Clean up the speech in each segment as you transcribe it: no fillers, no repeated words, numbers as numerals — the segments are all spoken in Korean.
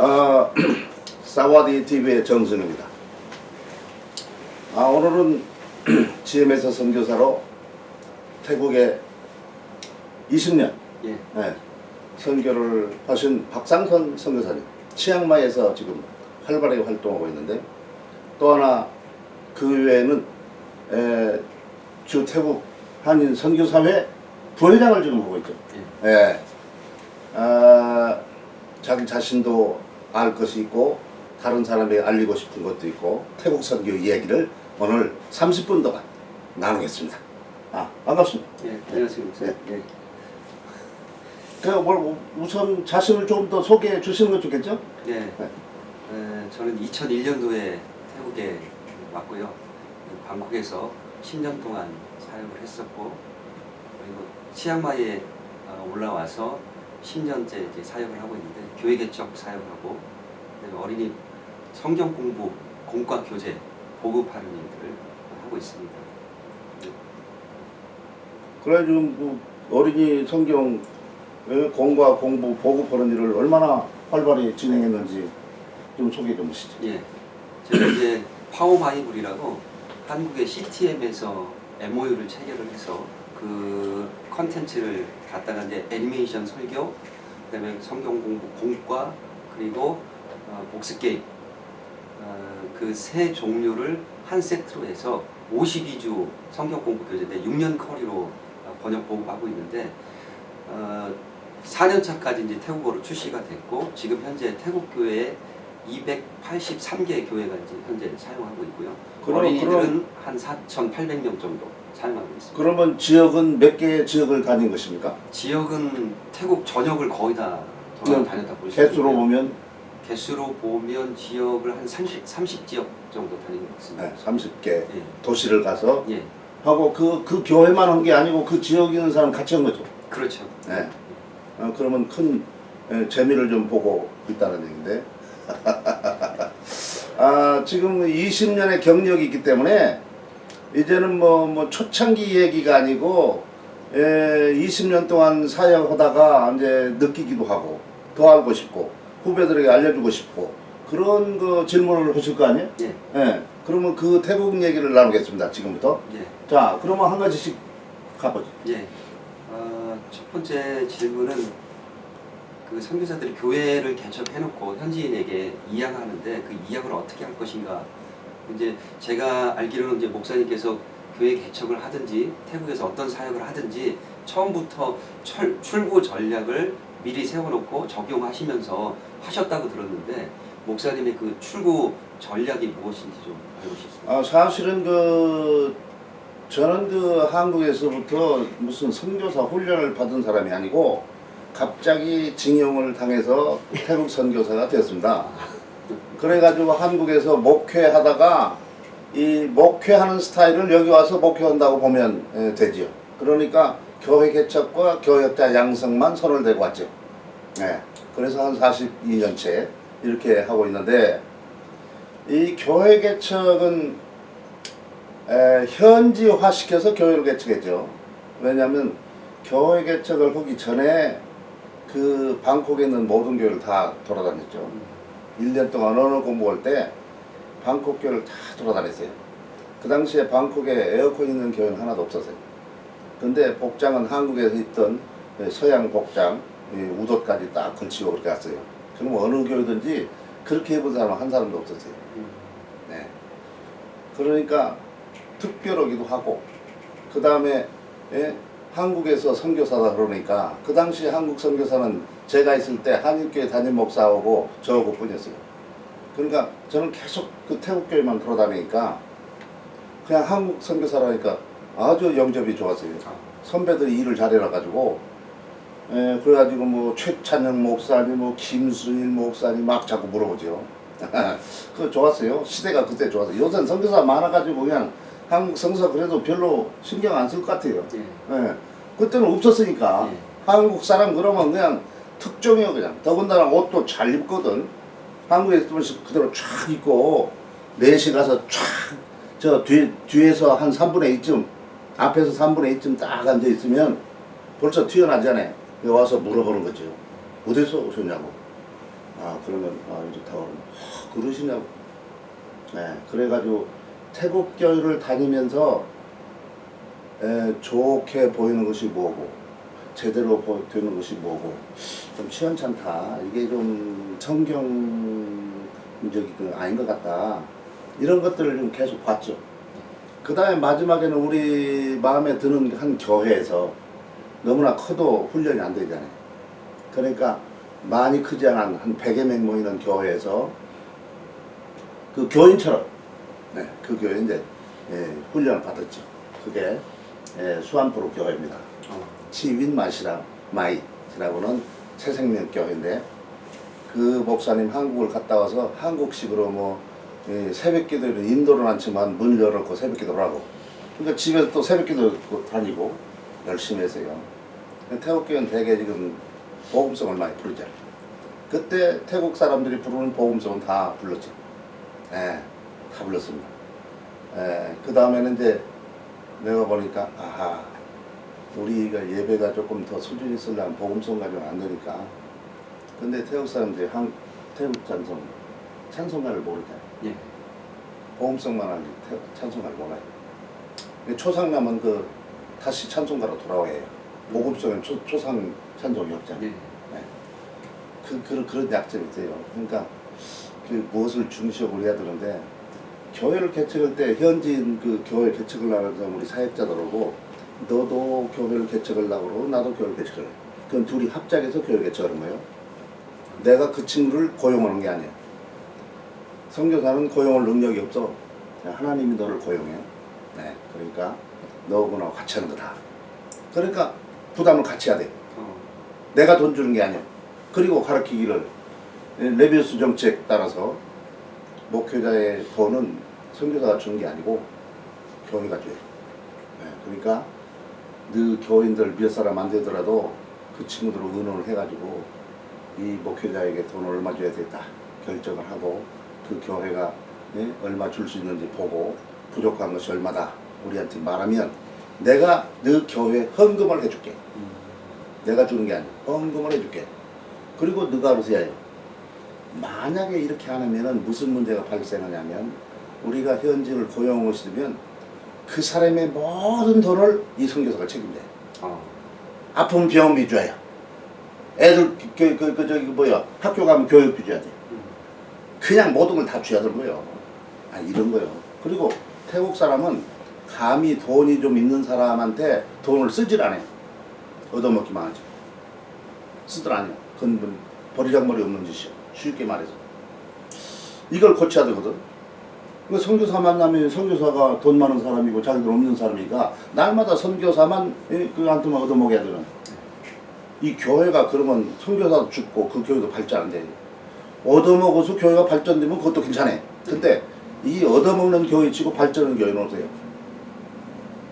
어, 사와디 TV의 정순입니다. 오늘은 GM에서 선교사로 태국에 20년 선교를 하신 박상선 선교사님, 치앙마이에서 지금 활발하게 활동하고 있는데, 또 하나 그 외에는 주 태국 한인 선교사회 부회장을 지금 하고 있죠. 자기 자신도 알 것이 있고 다른 사람에게 알리고 싶은 것도 있고, 태국 선교 이야기를 오늘 30분 동안 나누겠습니다. 반갑습니다. 안녕하십니까. 우선 자신을 좀 더 소개해 주시는 건 좋겠죠? 저는 2001년도에 태국에 왔고요. 방콕에서 10년 동안 사역을 했었고, 그리고 치앙마이에 올라와서 10년째 이제 사역을 하고 있는데, 교회 개척 사역하고, 그다음에 어린이 성경 공부, 공과 교재, 보급하는 일들을 하고 있습니다. 그래 지금 어린이 성경 공과 공부 보급하는 일을 얼마나 활발히 진행했는지 좀 소개 좀 하시죠. 제가 이제 파워바이블이라고 한국의 CTM에서 MOU를 체결을 해서 그 컨텐츠를 갖다가 이제 애니메이션 설교, 그다음에 성경 공부 공과, 그리고 복습 게임, 그 세 종류를 한 세트로 해서 52주 성경 공부 교재인데 6년 커리로 번역 보급하고 있는데, 4년 차까지 이제 태국어로 출시가 됐고, 지금 현재 태국 교회에 283개 교회가 이제 현재 사용하고 있고요. 어린이들은 한 4,800명 정도 사용하고 있습니다. 그러면 지역은 몇 개의 지역을 다닌 것입니까? 지역은 태국 전역을 거의 다 다녔다 볼 수 있고요. 개수로 보면 지역을 한 30지역 정도 다닌 것 같습니다. 30개 도시를 가서 하고 그 교회만 한 게 아니고 그 지역에 있는 사람 같이 한 거죠. 그렇죠. 그러면 큰 재미를 좀 보고 있다는 얘기인데 지금 20년의 경력이 있기 때문에 이제는 뭐 초창기 얘기가 아니고 20년 동안 사역하다가 이제 느끼기도 하고 더 알고 싶고 후배들에게 알려주고 싶고 그런 그 질문을 하실 거 아니에요? 그러면 그 태국 얘기를 나누겠습니다. 지금부터. 자, 그러면 한 가지씩 가보죠. 첫 번째 질문은 그 선교사들이 교회를 개척해놓고 현지인에게 이양하는데 그 이양을 어떻게 할 것인가. 이제 제가 알기로는 이제 목사님께서 교회 개척을 하든지 태국에서 어떤 사역을 하든지 처음부터 출구 전략을 미리 세워놓고 적용하시면서 하셨다고 들었는데, 목사님의 그 출구 전략이 무엇인지 좀 알고 싶습니다. 사실은 저는 한국에서부터 무슨 선교사 훈련을 받은 사람이 아니고 갑자기 징용을 당해서 태국 선교사가 되었습니다. 그래가지고 한국에서 목회하다가 이 목회하는 스타일을 여기 와서 목회한다고 보면 되지요. 그러니까 교회 개척과 교역자 양성만 손을 대고 왔죠. 그래서 한 42년째 이렇게 하고 있는데, 이 교회 개척은 현지화시켜서 교회를 개척했죠. 왜냐하면 교회 개척을 하기 전에 그 방콕에 있는 모든 교회를 다 돌아다녔죠. 1년 동안 언어 공부할 때 방콕 교회를 다 돌아다녔어요. 그 당시에 방콕에 에어컨 있는 교회는 하나도 없었어요. 근데 복장은 한국에서 있던 서양 복장, 우도까지 딱 걸치고 그렇게 갔어요. 그럼 어느 교회든지 그렇게 입은 사람 한 사람도 없었어요. 그러니까 특별하기도 하고, 그 다음에 한국에서 선교사다 그러니까 그 당시 한국 선교사는 제가 있을 때 한인교회 담임 목사하고 저하고 뿐이었어요. 그러니까 저는 계속 그 태국교회만 돌아다니니까 그냥 한국 선교사라니까 아주 영접이 좋았어요. 선배들이 일을 잘해라 가지고 그래가지고 뭐 최찬영 목사님, 뭐 김순일 목사님 막 자꾸 물어보죠. 그거 좋았어요. 시대가 그때 좋았어요. 요새는 선교사 많아가지고 그냥 한국 선교사 그래도 별로 신경 안 쓸 것 같아요. 그때는 없었으니까. 한국 사람 그러면 그냥 특종이요. 그냥 더군다나 옷도 잘 입거든. 한국에 있으면 그대로 쫙 입고 4시 가서 쫙 뒤에서 한 3분의 2쯤 앞에서 3분의 2쯤 딱 앉아 있으면 벌써 튀어나잖아요. 와서 물어보는 거죠. 어디서 오셨냐고. 그러면 이렇다고 그러시냐고. 네, 그래가지고 태국 교회를 다니면서 좋게 보이는 것이 뭐고 제대로 되는 것이 뭐고 좀 시원찮다. 이게 좀 성경적이 아닌 것 같다. 이런 것들을 좀 계속 봤죠. 그 다음에 마지막에는 우리 마음에 드는 한 교회에서 너무나 커도 훈련이 안 되잖아요. 그러니까 많이 크지 않은 한 100여 명 모이는 교회에서 그 교인처럼 그 교회 이제 훈련을 받았죠. 그게 수안프로 교회입니다. 치윈마이라고는 새생명교회인데 그 목사님 한국을 갔다 와서 한국식으로 뭐 새벽기도를 인도는 않지만 문을 열어놓고 새벽기도를 하고 그러니까 집에서 또 새벽기도 다니고 열심히 했어요. 태국교회는 대개 지금 복음성을 많이 부르잖아요. 그때 태국 사람들이 부르는 복음성은 다 불렀죠. 다 불렀습니다. 그 다음에는 이제 내가 보니까 우리가 예배가 조금 더 수준이 있으려면 복음성 가지고는 안 되니까. 근데 태국 사람들이 태국 찬송가를 모르잖아요. 예. 복음성만 알지 찬송가를 몰라요. 초상남은 다시 찬송가로 돌아와야 해요. 복음성은 초상 찬송이 없잖아요. 예. 그런 약점이 있어요. 그러니까 무엇을 중시하고 해야 되는데 교회를 개척할 때 현지인 교회 개척을 하려면 우리 사역자들하고 너도 교회를 개척하려고 그러고 나도 교회를 개척하려고 그럼 둘이 합작해서 교회 개척하는 거예요. 내가 그 친구를 고용하는 게 아니에요. 선교사는 고용할 능력이 없어. 하나님이 너를 고용해요. 그러니까 너하고 나하고 같이 하는 거다. 그러니까 부담을 같이 해야 돼. 내가 돈 주는 게 아니야. 그리고 가르치기를 레비우스 정책 따라서 목회자의 돈은 선교사가 주는 게 아니고 교회가 줘요. 그러니까 너 교인들 몇 사람 안 되더라도 그 친구들을 의논을 해가지고 이 목회자에게 돈을 얼마 줘야 되겠다 결정을 하고 그 교회가 얼마 줄 수 있는지 보고 부족한 것이 얼마다 우리한테 말하면 내가 너 교회 헌금을 해줄게. 내가 주는 게 아니야. 헌금을 해줄게. 그리고 너가 알아서 해요. 만약에 이렇게 안 하면은 무슨 문제가 발생하냐면 우리가 현지인을 고용하고 있으면 그 사람의 모든 돈을 이 선교사가 책임져요. 아프면 병원비 줘야. 애들 학교 가면 교육비 줘야 돼. 그냥 모든 걸 다 줘야 되는 거예요. 이런 거예요. 그리고 태국 사람은 감히 돈이 좀 있는 사람한테 돈을 쓰질 않아요. 얻어먹기만 하지. 쓰들 않아요. 그건 버리장머리 없는 짓이야. 쉽게 말해서. 이걸 고쳐야 되거든. 선교사 만나면 선교사가 돈 많은 사람이고 자기들 없는 사람이니까 날마다 선교사만 그한테만 얻어먹어야 되는. 이 교회가 그러면 선교사도 죽고 그 교회도 발전 안 돼. 얻어먹어서 교회가 발전되면 그것도 괜찮아. 근데 이 얻어먹는 교회 치고 발전하는 교회는 어때요?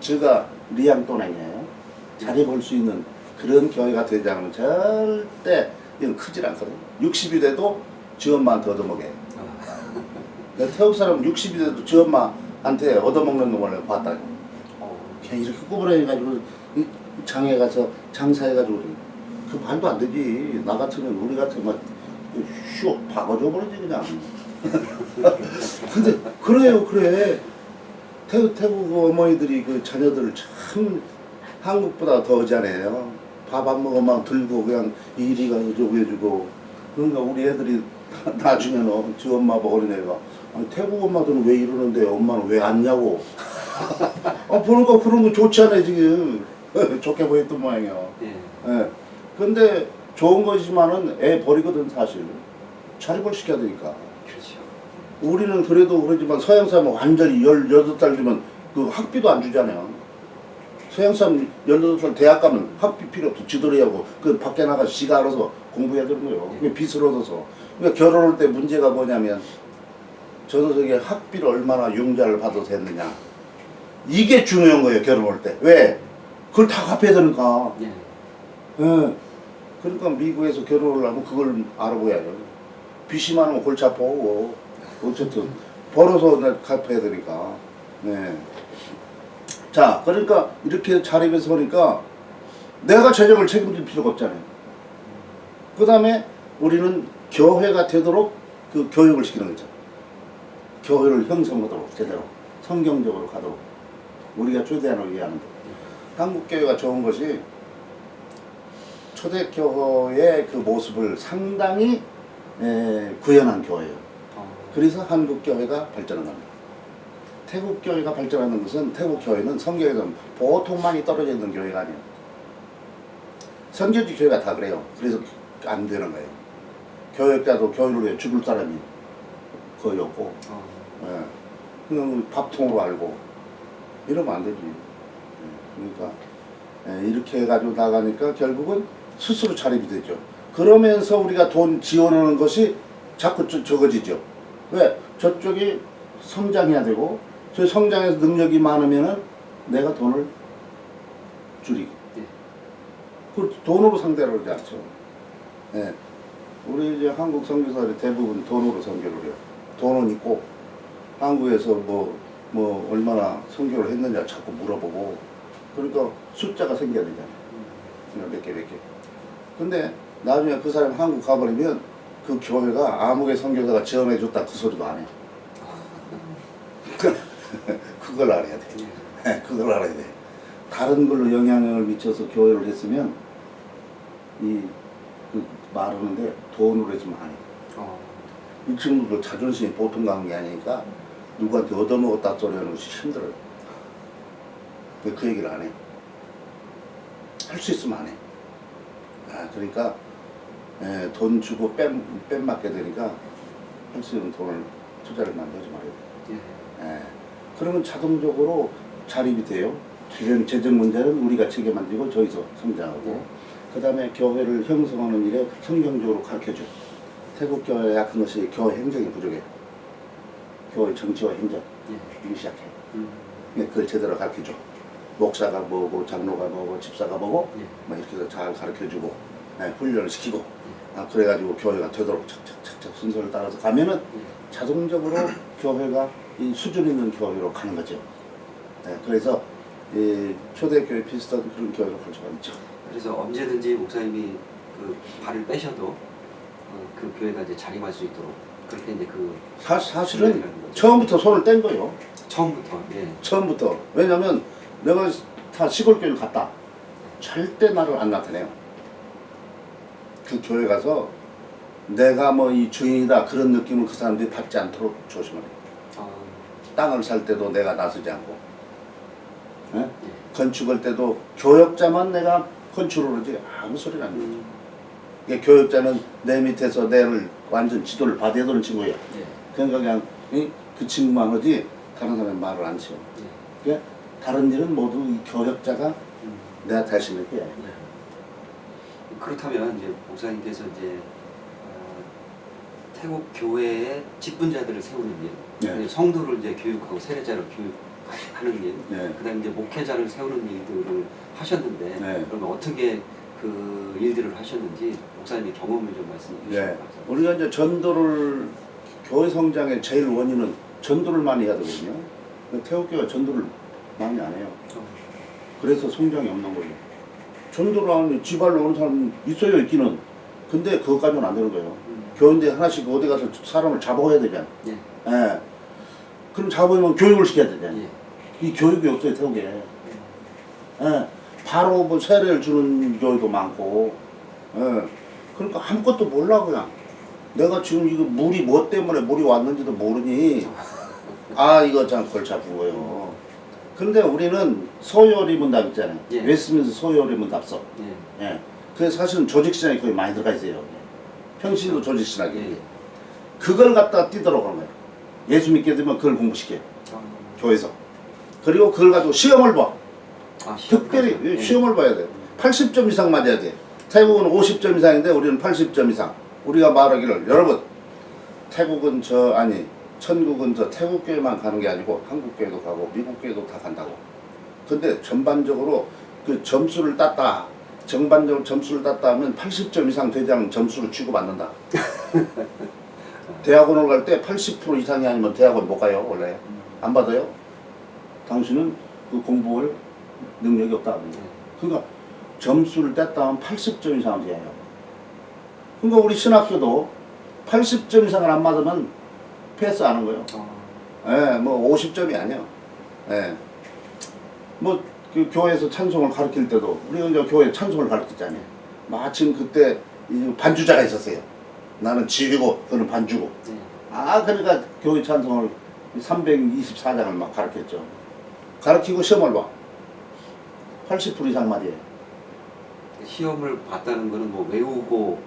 제가 리앙또랭이에요. 자리 볼 수 있는 그런 교회가 되지 않으면 절대 이건 크질 않거든. 60이 돼도 지 엄마한테 얻어먹어요. 태국 사람은 60이 돼도 지 엄마한테 얻어먹는 놈을 봤다. 그냥 이렇게 구부러져가지고 장에 가서 장사해가지고 그 말도 안 되지. 나 같으면 우리 같으면 슉 박아줘 버리지 그냥. 근데 그래요. 태국 어머니들이 그 자녀들을 참 한국보다 더 의지하네요. 밥 안 먹으면 들고 그냥 이리 가서 저기 해주고. 그러니까 우리 애들이 나중에는 지 엄마 보고 어린애가 태국 엄마들은 왜 이러는데 엄마는 왜 안냐고. 보니까 그런 거 좋지 않아요 지금. 좋게 보였던 모양이야. 근데 좋은 거지만은 애 버리거든 사실. 자립을 시켜야 되니까. 그렇죠. 우리는 그래도 그러지만 서양 사람은 완전히 18살이면 그 학비도 안 주잖아요. 서양 사람 18살 대학 가면 학비 필요 없어. 지도를 하고 그 밖에 나가서 지가 알아서 공부해야 되는 거예요. 그게 빚을 얻어서. 그러니까 결혼할 때 문제가 뭐냐면 저 녀석이 학비를 얼마나 융자를 받아서 했느냐. 이게 중요한 거예요 결혼할 때. 왜? 그걸 다 갚아야 되니까. 그러니까 미국에서 결혼을 하면 그걸 알아봐야죠. 빚이 많으면 골치 아파하고 어쨌든 벌어서 갚아야 되니까. 자, 그러니까 이렇게 자립해서 보니까 내가 재정을 책임질 필요가 없잖아요. 그 다음에 우리는 교회가 되도록 그 교육을 시키는 거죠. 교회를 형성하도록 제대로 성경적으로 가도록 우리가 초대하는 위하는데 한국 교회가 좋은 것이 초대교회의 그 모습을 상당히 구현한 교회예요. 그래서 한국 교회가 발전한 겁니다. 태국 교회가 발전하는 것은 태국 교회는 성경에서 보통 많이 떨어져 있는 교회가 아니에요. 선교지 교회가 다 그래요. 그래서 안 되는 거예요. 교역자도 교회를 위해 죽을 사람이 거의 없고, 예. 그냥 밥통으로 알고 이러면 안 되지. 그러니까 이렇게 해가지고 나가니까 결국은 스스로 자립이 되죠. 그러면서 우리가 돈 지원하는 것이 자꾸 적어지죠. 왜? 저쪽이 성장해야 되고 저 성장해서 능력이 많으면은 내가 돈을 줄이고 그 돈으로 상대를 하지 않죠. 예. 우리 이제 한국 선교사들이 대부분 돈으로 선교를 해요. 돈은 있고 한국에서 뭐 얼마나 선교를 했느냐 자꾸 물어보고 그러니까 숫자가 생겨야 되잖아요. 몇 개. 근데 나중에 그 사람이 한국 가버리면 그 교회가 아무개 선교사가 지원해줬다 그 소리도 안 해. 그걸 알아야 돼. 그걸 알아야 돼. 다른 걸로 영향을 미쳐서 교회를 했으면 그 말하는데 돈으로 했으면 안 해. 이 친구들 자존심이 보통 가는 게 아니니까 누구한테 얻어먹었다 소리 하는 것이 힘들어요. 왜 그 얘기를 안 해? 할 수 있으면 안 해. 그러니까 돈 주고 뺨 맞게 되니까 할 수 있는 돈을 투자를 많이 하지 말아야 돼. 그러면 자동적으로 자립이 돼요. 재정 문제는 우리가 책임만 지고 저기서 성장하고 그 다음에 교회를 형성하는 일에 성경적으로 가르쳐줘. 태국 교회의 약한 것이 교회 행정이 부족해. 교회 정치와 행정 이기 시작해. 그걸 제대로 가르쳐줘. 목사가 뭐고 장로가 뭐고 집사가 뭐고 뭐 이렇게 해서 잘 가르쳐주고 훈련을 시키고 그래가지고 교회가 되도록 착착착착 순서를 따라서 가면은 자동적으로 교회가 이 수준 있는 교회로 가는 거죠. 그래서 이 초대교회 비슷한 그런 교회로 갈 수가 있죠. 그래서 언제든지 목사님이 그 발을 빼셔도 그 교회가 이제 자립할 수 있도록 그렇게 이제 그 사실은 처음부터 손을 뗀 거예요. 처음부터. 처음부터. 왜냐면 내가 다 시골 교회를 갔다. 절대 나를 안 나타내요. 그 교회 가서 내가 뭐 이 주인이다 그런 느낌을 그 사람들이 받지 않도록 조심을 해요. 땅을 살 때도 내가 나서지 않고 건축할 때도 교역자만 내가 건축을 하지 아무 소리가 안 나죠. 교역자는 내 밑에서 내를 완전 지도를 받아야 되는 친구예요. 그러니까 그냥 그 친구만 하지 다른 사람은 말을 안 쳐요. 그러니까 다른 일은 모두 이 교역자가 내가 대신을 해야 해요. 그렇다면 이제 목사님께서 이제 태국 교회의 직분자들을 세우는 일, 성도를 이제 교육하고 세례자를 교육하는 일, 그다음에 이제 목회자를 세우는 일들을 하셨는데 그러면 어떻게 그 일들을 하셨는지 목사님의 경험을 좀 말씀해 주시면 감사합니다. 우리가 이제 전도를 교회 성장의 제일 원인은 전도를 많이 해야 되거든요. 태국교회가 전도를 많이 안 해요. 그래서 성장이 없는 거예요. 전도를 하면 지발로 오는 사람 있어요, 있기는. 근데 그것까지는 안 되는 거예요. 교인들 하나씩 어디 가서 사람을 잡아야 되잖아. 그럼 잡으면 교육을 시켜야 되잖아. 이 교육이 없어요, 태국에. 바로 뭐 세례를 주는 교회도 많고. 그러니까 아무것도 몰라, 그냥. 내가 지금 이거 물이 뭐 때문에 물이 왔는지도 모르니. 이거 참 골치 아픈 거예요. 근데 우리는 소요리 문답 있잖아요. 웨스트민스 소요리 문답 써. 그래서 사실은 조직신학이 거의 많이 들어가 있어요. 평신도 조직신학이. 그걸 갖다 뛰도록 하는 거예요. 예수 믿게 되면 그걸 공부시켜요. 교회에서. 그리고 그걸 가지고 시험을 봐. 특별히 시험을 봐야 돼요. 80점 이상 맞아야 돼. 태국은 50점 이상인데 우리는 80점 이상. 우리가 말하기를 여러분 태국은 천국은 태국 교회만 가는 게 아니고 한국 교회도 가고 미국 교회도 다 간다고. 근데 전반적으로 그 점수를 땄다. 전반적으로 점수를 땄다 하면 80점 이상 되지 않으면 점수를 취급받는다. 대학원을 갈 때 80% 이상이 아니면 대학원 못 가요, 원래. 안 받아요. 당신은 그 공부할 능력이 없다. 그러니까 점수를 땄다 하면 80점 이상은 돼요. 그러니까 우리 신학교도 80점 이상을 안 맞으면 패스하는 거예요. 어. 예, 뭐 50점이 아니야. 예. 뭐 그 교회에서 찬송을 가르칠 때도 우리가 이제 교회 찬송을 가르쳤잖아요. 마침 그때 이 반주자가 있었어요. 나는 지휘고 너는 반주고. 네. 그러니까 교회 찬송을 324장을 막 가르쳤죠. 가르치고 시험을 봐. 80% 이상 맞이에요. 시험을 봤다는 거는 뭐 외우고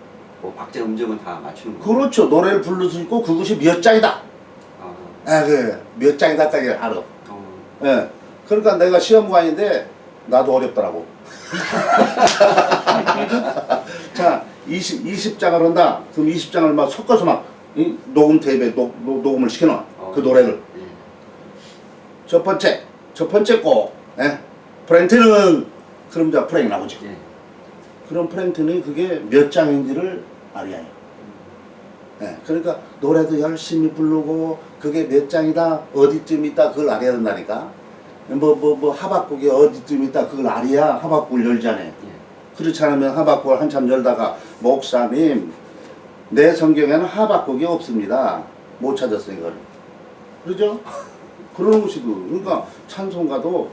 뭐 박자 음정을 다 맞추는 거예요. 그렇죠. 노래를 부를 수 있고 그것이 몇 장이다. 아, 몇 장이다까지 알아. 어. 예. 그러니까 내가 시험관인데 나도 어렵더라고. 자, 20장을 한다. 그럼 20장을 막 섞어서 막 녹음 테이프에 녹음을 시켜놔. 그 노래를. 예. 첫 번째 곡. 예. 프렌트는 그럼 이제 프랭이 나오죠. 예. 그럼 프렌트는 그게 몇 장인지를 알아야 해요. 예. 그러니까 노래도 열심히 부르고 그게 몇 장이다, 어디쯤 있다 그걸 알아야 된다니까. 뭐 하박국이 어디쯤 있다 그걸 알아야 하박국을 열잖아요. 예. 그렇지 않으면 하박국을 한참 열다가 목사님 내 성경에는 하박국이 없습니다. 못 찾았어요 이걸. 그러죠? 그러는 것이고. 그러니까 찬송가도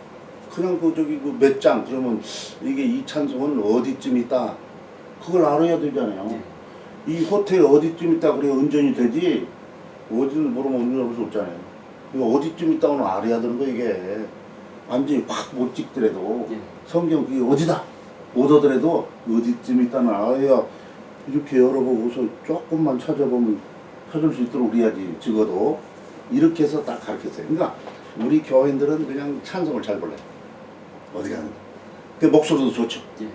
그냥 그 몇 장 그러면 이게 이 찬송은 어디쯤 있다 그걸 알아야 되잖아요. 예. 이 호텔 어디쯤 있다 그래 운전이 되지 어디는 모르면 운전할 수 없잖아요. 이거 어디쯤 있다고는 알아야 되는 거 이게. 완전히 확 못 찍더라도 예. 성경 그게 어디다 못 얻더라도 어디쯤 있다는 알아야 이렇게 열어보고서 조금만 찾아보면 찾을 수 있도록 해야지. 적어도 이렇게 해서 딱 가르쳤어요. 그러니까 우리 교인들은 그냥 찬송을 잘 불러요. 어디 가는 그 목소리도 좋죠. 예.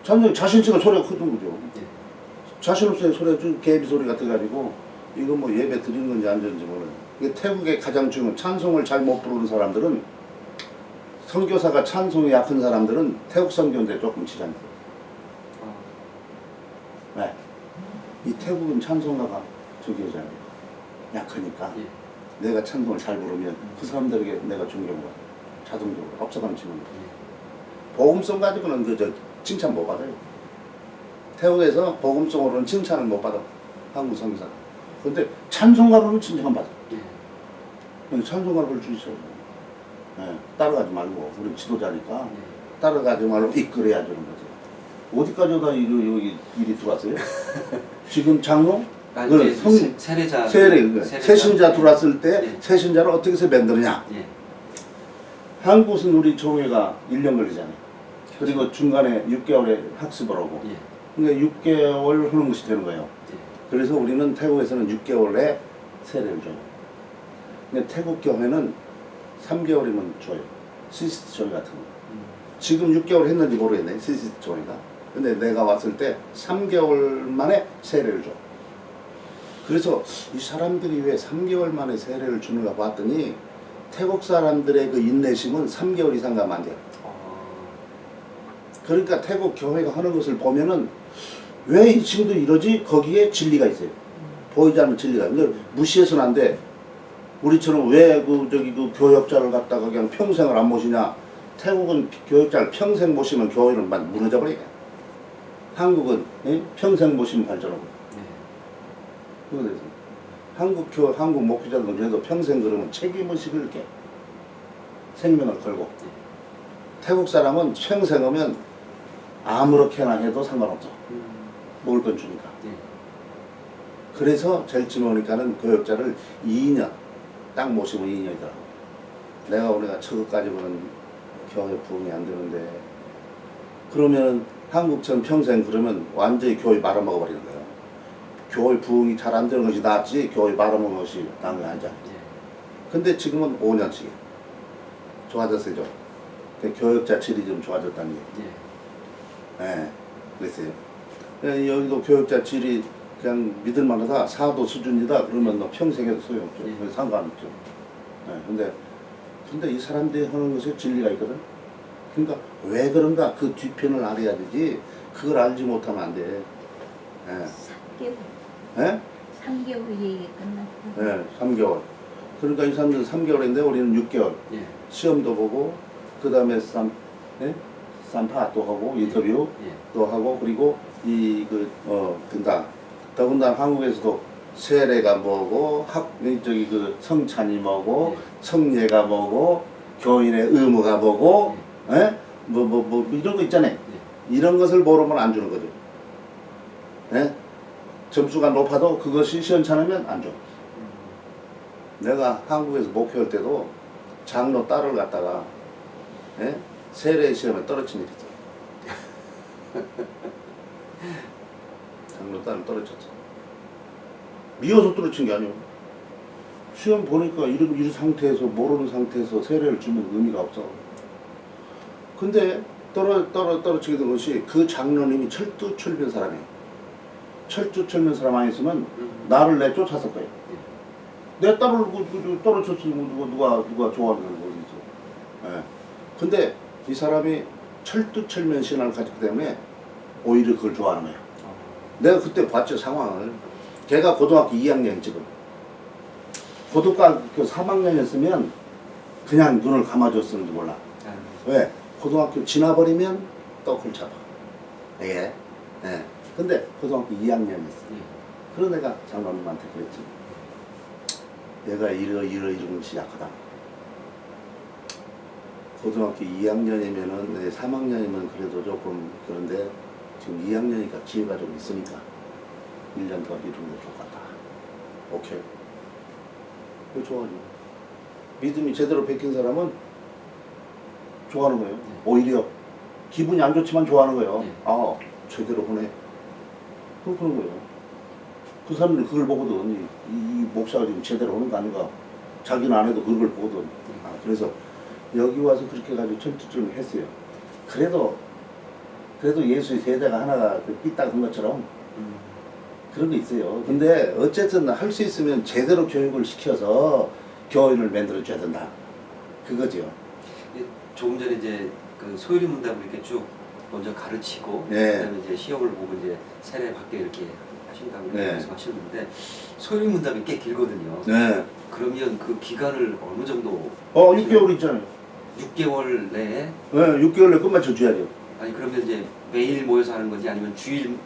찬송 자신 있으면 소리가 크던 거죠. 예. 자신 없어요. 소리가 좀 개비 소리 같아가지고 이거 뭐 예배 드리는 건지 안 드리는지 모르는. 이게 태국의 가장 중요한 찬송을 잘 못 부르는 사람들은 선교사가 찬송이 약한 사람들은 태국 선교인데 조금 지장이 있어요. 어. 네. 이 태국은 찬송가가 저기잖아요. 약하니까 예. 내가 찬송을 잘 부르면 그 사람들에게 내가 존경을 받아요. 자동적으로 업적감 치는 거예요. 예. 복음성 가지고는 저 칭찬 못 받아요. 태국에서 복음성으로는 칭찬을 못 받아. 한국 선교사. 근데 찬송가로는 칭찬을 받아. 예. 찬송가를 부를 수 있어요. 네, 따라가지 말고 우리 지도자니까 예. 따라가지 말고 이끌어야 되는 거죠. 어디까지 다 여기 일이 들어왔어요? 지금 장로? 아니, 이제 세례자 세신자 들어왔을 때 예. 세신자를 어떻게 해서 만드느냐? 예. 한국은 우리 종회가 1년 걸리잖아요. 그리고 중간에 6개월에 학습을 하고 예. 그러니까 6개월 하는 것이 되는 거예요. 예. 그래서 우리는 태국에서는 6개월에 세례를 줘요. 근데 태국 교회는 3개월이면 줘요. 시스트 조회 같은 거. 지금 6개월 했는지 모르겠네. 시스트 조회가. 근데 내가 왔을 때 3개월 만에 세례를 줘. 그래서 이 사람들이 왜 3개월 만에 세례를 주는가 봤더니 태국 사람들의 그 인내심은 3개월 이상 가면 안 돼요. 그러니까 태국 교회가 하는 것을 보면은 왜 이 친구들 이러지? 거기에 진리가 있어요. 보이지 않는 진리가. 근데 무시해서는 안 돼. 우리처럼 왜 그 교역자를 갖다가 그냥 평생을 안 모시냐? 태국은 교역자를 평생 모시면 교회를 무너져 버리게. 한국은 평생 모시면 발전하고. 그래서 한국 목회자들은 그래도 평생 그러면 책임을 지게 생명을 걸고. 태국 사람은 평생 하면 아무렇게나 해도 상관없어. 먹을 건 주니까. 그래서 제일 지모니까는 교역자를 2년 딱 모시면 2년이더라고. 우리가 처음까지는 교회 부흥이 안 되는데 그러면 한국처럼 평생 그러면 완전히 교회 말아먹어 버리는 거예요. 교회 부흥이 잘 안 되는 것이 낫지 교회 말아먹는 것이 나은 게 아니잖아. 근데 지금은 5년씩 좋아졌어요. 교역자 질이 좀 좋아졌다는 얘기. 네, 그랬어요. 여기도 교역자 질이 그냥 믿을만하다, 사도 수준이다 그러면 너 평생 해도 소용없죠. 상관없죠. 네, 근데 이 사람들이 하는 것에 진리가 있거든. 그러니까 왜 그런가 그 뒤편을 알아야 되지. 그걸 알지 못하면 안 돼. 3개월. 네? 3개월 얘기 끝났고. 네, 3개월. 그러니까 이 사람들은 3개월인데 우리는 6개월. 예. 시험도 보고 그 다음에 쌈파 또 하고 인터뷰 또 하고 그리고 된다 더군다나 한국에서도 세례가 뭐고 저기 그 성찬이 뭐고 성례가 뭐고 교인의 의무가 뭐고 뭐 이런 거 있잖아요. 이런 것을 모르면 안 주는 거죠. 예? 점수가 높아도 그것이 시원찮으면 안 줘. 내가 한국에서 목회할 때도 장로 딸을 갖다가 세례 시험에 떨어진 일이 있어. 장로 딸을 떨어졌어. 미워서 떨어진 게 아니에요. 시험 보니까 이런 상태에서 모르는 상태에서 세례를 주면 의미가 없어. 근데 떨어지게 된 것이 그 장로님이 철두철미한 사람이에요. 철두철미한 사람 아니었으면 나를 내쫓았을 거예요. 내 딸을 떨어졌으면 누가 좋아하는 거겠어. 예. 근데 이 사람이 철두철미한 신앙을 가졌기 때문에 오히려 그걸 좋아하는 거야. 내가 그때 봤죠, 상황을. 걔가 고등학교 2학년 지금. 고등학교 3학년이었으면 그냥 눈을 감아줬을지 몰라. 왜? 고등학교 지나버리면 또 그걸 잡아. 예. 예. 근데 고등학교 2학년이었어. 그런 애가 장로님한테 그랬지. 얘가 이런 것이 약하다. 고등학교 2학년이면은 3학년이면 그래도 조금 그런데 지금 2학년이니까 기회가 좀 있으니까 1년 더 이루는 게 좋을 것 같다. 오케이. 그거 좋아하죠. 믿음이 제대로 베낀 사람은 좋아하는 거예요. 오히려 기분이 안 좋지만 좋아하는 거예요. 아, 제대로 보내. 그런 거예요. 그 사람들이 그걸 보거든. 이 목사가 지금 제대로 하는 거 아닌가. 자기는 안 해도 그걸 보거든. 아, 그래서 여기 와서 그렇게 가지고 철두철미 했어요. 그래도 예수의 세대가 하나가 삐딱한 것처럼 그런 게 있어요. 근데 어쨌든 할 수 있으면 제대로 교육을 시켜서 교인을 만들어줘야 된다. 그거죠. 조금 전에 이제 그 소유리 문답을 이렇게 쭉 먼저 가르치고 네. 그다음에 이제 시험을 보고 이제 세례 받게 이렇게 하신다고 네. 말씀하셨는데 소유리 문답이 꽤 길거든요. 네. 그러면 그 기간을 어느 정도? 6개월 있잖아요. 6개월 내에? 네, 6개월 내에 끝마쳐 줘야죠. 아니 그러면 이제 매일 모여서 하는 건지 아니면 주일?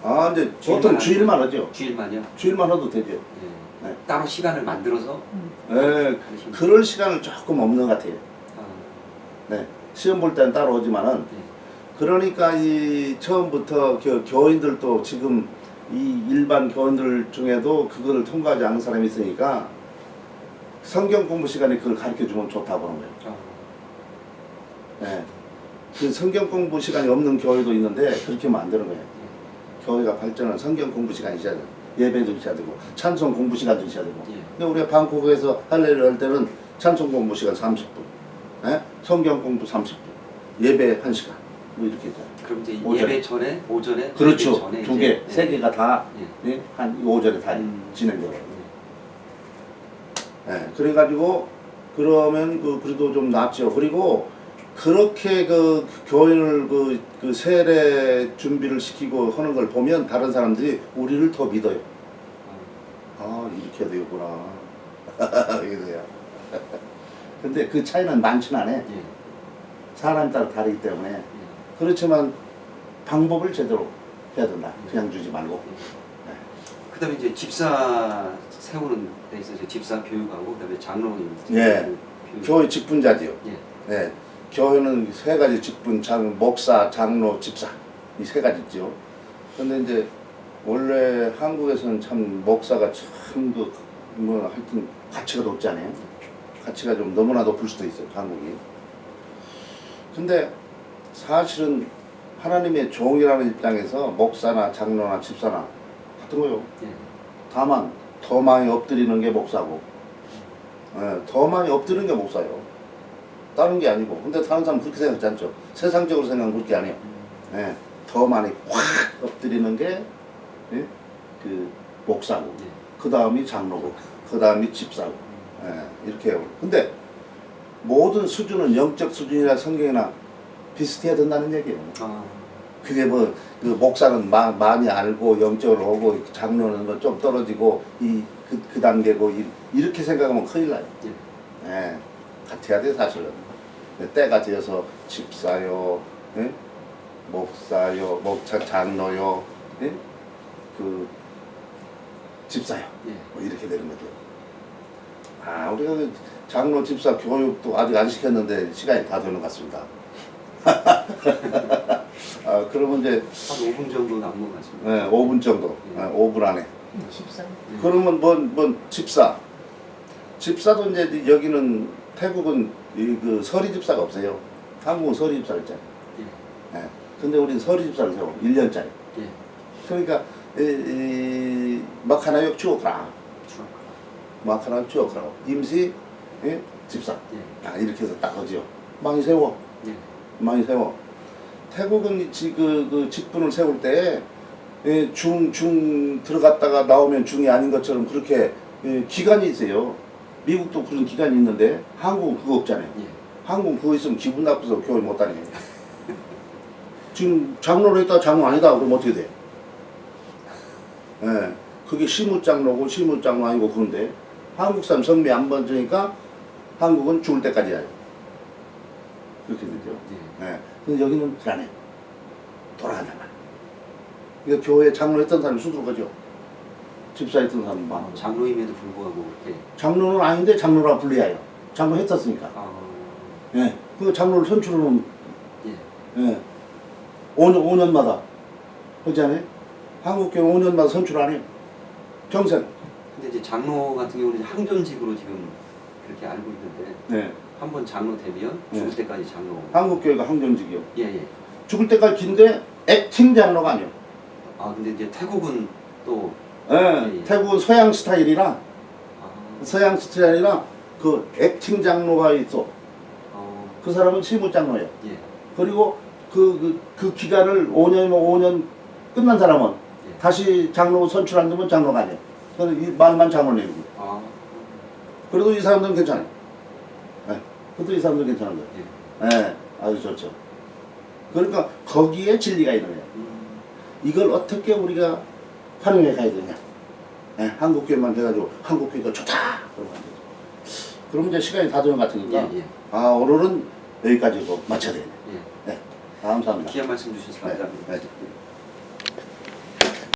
아, 이제 보통 주일만 하죠. 주일만요? 주일만 해도 되죠. 네. 네. 따로 시간을 만들어서? 네, 하시면 그럴 시간은 조금 없는 것 같아요. 아, 네, 시험 볼 때는 따로 오지만은 네. 그러니까 이 처음부터 교인들도 지금 이 일반 교인들 중에도 그거를 통과하지 않는 사람이 있으니까 성경 공부 시간에 그걸 가르쳐 주면 좋다고 하는 거예요. 아, 네. 그 성경 공부 시간이 없는 교회도 있는데 그렇게 하면 안 되는 거예요. 교회가 발전은 성경 공부 시간이 있어야 되고 예배도 있어야 되고 찬송 공부 시간도 있어야 되고. 예. 근데 우리가 방콕에서 할례를 할 때는 찬송 공부 시간 30분, 성경 공부 30분, 예배 1시간 뭐 이렇게 있잖아요. 그럼 이제 오전에. 예배 전에? 오전에? 그렇죠. 예배 전에 두 이제, 개, 세 개가 다 예. 한 오전에 다 진행돼요. 예. 네, 그래가지고 그러면 그래도 좀 낫죠. 그리고 그렇게 그 교인을 그 세례 준비를 시키고 하는 걸 보면 다른 사람들이 우리를 더 믿어요. 아, 이렇게 해야 되겠구나. 이래요. 근데 그 차이는 많지는 않아요. 예. 사람 따라 다르기 때문에. 예. 그렇지만 방법을 제대로 해야 된다. 그냥 주지 말고. 그다음에 이제 집사 세우는 데 있어서 집사 교육하고 그다음에 장로님 예. 교육. 교회 직분자지요. 예. 네. 교회는 세 가지 직분, 목사, 장로, 집사 이 세 가지 있죠. 근데 이제 원래 한국에서는 참 목사가 참 뭐 하여튼 가치가 높지 않아요. 가치가 좀 너무나 높을 수도 있어요, 한국이. 근데 사실은 하나님의 종이라는 입장에서 목사나 장로나 집사나 같은 거요. 예. 다만 더 많이 엎드리는 게 목사고, 더 많이 엎드리는 게 목사요. 다른 게 아니고. 근데 다른 사람 그렇게 생각하지 않죠. 세상적으로 생각하면 그렇게 안 해요. 더 많이 확 엎드리는 게 그 목사고, 예. 그 다음이 장로고, 그 다음이 집사고, 이렇게 해요. 근데 모든 수준은 영적 수준이나 성경이나 비슷해야 된다는 얘기예요. 아. 그게 뭐 그 목사는 많이 알고 영적으로 오고 장로는 뭐 좀 떨어지고 그 단계고 이렇게 생각하면 큰일 나요. 예. 같아야 돼 사실은. 때가 되어서 집사요, 목사요, 장로요, 그 집사요. 예. 뭐 이렇게 되는 거죠. 아, 우리가 그 장로 집사 교육도 아직 안 시켰는데 시간이 다 되는 것 같습니다. 아, 그러면 이제 한 5분 정도 남은 것 같습니다. 네, 5분 정도, 예. 5분 안에. 집사. 예. 그러면 뭔 집사. 집사도 이제 여기는 태국은 그 서리 집사가 없어요. 한국은 서리 집사가 있잖아요. 예. 예. 근데 우리는 서리 집사를 세워 1년짜리. 예. 그러니까 막 하나 역 주어가라. 추억. 막 하나 주어가라고. 임시 예? 집사. 예. 아, 이렇게 해서 딱 하지요. 많이 세워. 예. 많이 세워. 태국은 그 직분을 세울 때 중 들어갔다가 나오면 중이 아닌 것처럼 그렇게 기간이 있어요. 미국도 그런 기간이 있는데 한국은 그거 없잖아요. 예. 한국은 그거 있으면 기분 나빠서 교회 못 다녀요. 지금 장로로 했다 장로 아니다 그러면 어떻게 돼? 예, 그게 시무장로고 시무장로 아니고 그런데 한국 사람 성미 안 번지니까 한국은 죽을 때까지 해요. 그렇게 되죠. 예. 예. 근데 여기는 불안해. 돌아간단 말이야. 그러니까 교회 장로 했던 사람이 수두룩 하죠. 집사 했던 사람은 많고. 장로임에도 불구하고 이렇게. 장로는 아닌데 장로라 불려야 해요. 장로 했었으니까. 아. 예. 그 장로를 선출하면 예. 예. 5년마다 하지 않아요? 한국교회 5년마다 선출 안 해요. 평생. 근데 이제 장로 같은 경우는 이제 항존직으로 지금 그렇게 알고 있는데 네. 한 번 장로 되면 죽을 네. 때까지 장로. 한국교회가 항존직이요. 예, 예. 죽을 때까지 긴데 액팅 장로가 아니에요. 아, 근데 이제 태국은 또 예. 예. 태국은 서양 스타일이라 아, 서양 스타일이라 그 액팅 장로가 있어. 그 사람은 시무 장로예요. 예. 그리고 그 기간을 5년이면 5년 끝난 사람은 예. 다시 장로 선출 안 되면 장로가 아니에요. 그래서 이 말만 장로네요. 아. 그래도 이 사람들은 괜찮아요. 네. 그래도 이 사람들은 괜찮은 거예요. 예. 네. 아주 좋죠. 그러니까 거기에 진리가 있는 거예요. 이걸 어떻게 우리가 활용해 가야 되냐. 네. 한국교회만 해가지고 한국교회가 좋다. 그러면 안 되죠. 그러면 이제 시간이 다 되는 것 같으니까 예, 예. 아, 오늘은 여기까지고 마쳐야 되겠네. 예. 네. 감사합니다. 귀한 말씀 주셔서 감사합니다. 네. 네.